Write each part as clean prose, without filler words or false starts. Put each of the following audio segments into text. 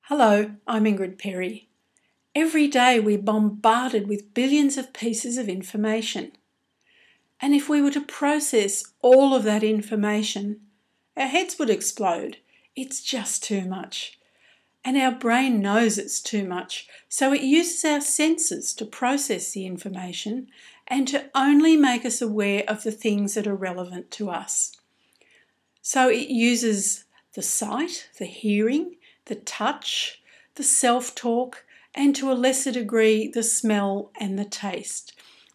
Hello, I'm Ingrid Perri. Every day we're bombarded with billions of pieces of information. And if we were to process all of that information, our heads would explode. It's just too much. And our brain knows it's too much, so it uses our senses to process the information and to only make us aware of the things that are relevant to us. So it uses the sight, the hearing, the touch, the self-talk, and to a lesser degree, the smell and the taste.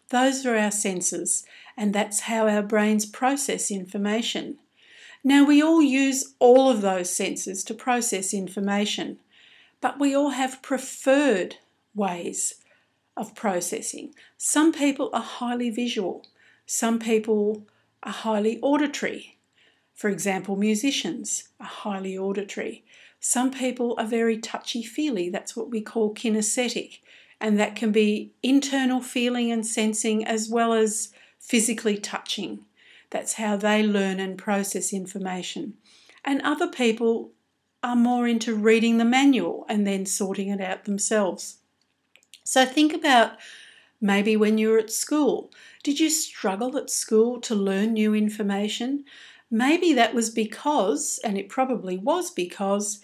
Those are our senses, and that's how our brains process information. Now, we all use all of those senses to process information, but we all have preferred ways of processing. Some people are highly visual. Some people are highly auditory. For example, musicians are highly auditory. Some people are very touchy-feely. That's what we call kinesthetic. And that can be internal feeling and sensing as well as physically touching. That's how they learn and process information. And other people are more into reading the manual and then sorting it out themselves. So think about maybe when you were at school. Did you struggle at school to learn new information? Maybe that was because, and it probably was because,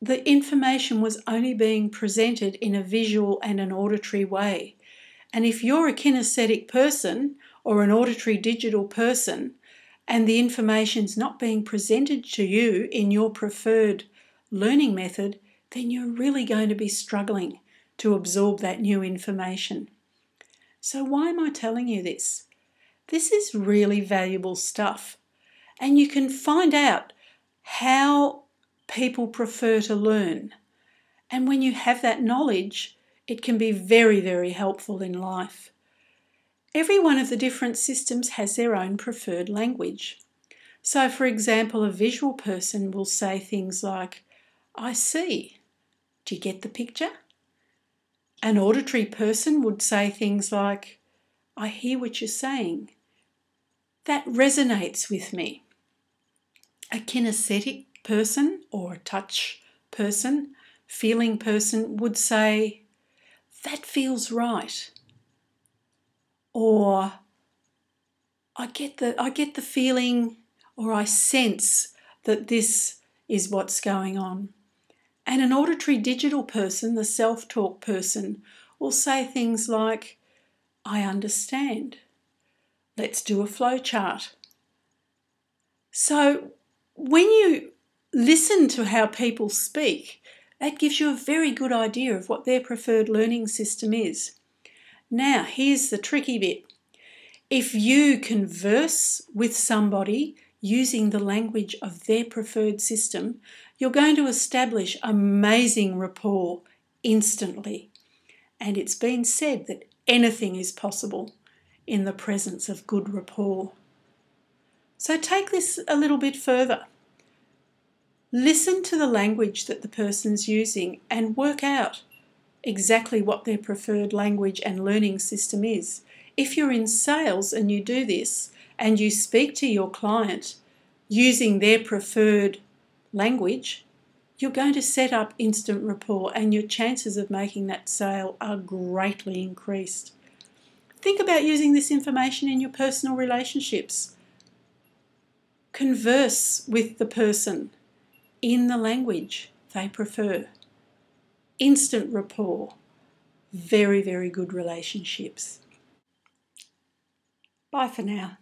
the information was only being presented in a visual and an auditory way. And if you're a kinesthetic person or an auditory digital person and the information's not being presented to you in your preferred learning method, then you're really going to be struggling to absorb that new information. So why am I telling you this? This is really valuable stuff. And you can find out how people prefer to learn. And when you have that knowledge, it can be very, very helpful in life. Every one of the different systems has their own preferred language. So, for example, a visual person will say things like, "I see. Do you get the picture?" An auditory person would say things like, "I hear what you're saying. That resonates with me." A kinesthetic person or a touch person, feeling person would say, "That feels right." Or I get the feeling, or I sense that this is what's going on. And an auditory digital person, the self-talk person, will say things like, "I understand. Let's do a flow chart." So when you listen to how people speak, that gives you a very good idea of what their preferred learning system is. Now, here's the tricky bit. If you converse with somebody using the language of their preferred system, you're going to establish amazing rapport instantly. And it's been said that anything is possible in the presence of good rapport. So take this a little bit further. Listen to the language that the person's using and work out exactly what their preferred language and learning system is. If you're in sales and you do this and you speak to your client using their preferred language, you're going to set up instant rapport and your chances of making that sale are greatly increased. Think about using this information in your personal relationships. Converse with the person in the language they prefer. Instant rapport. Very, very good relationships. Bye for now.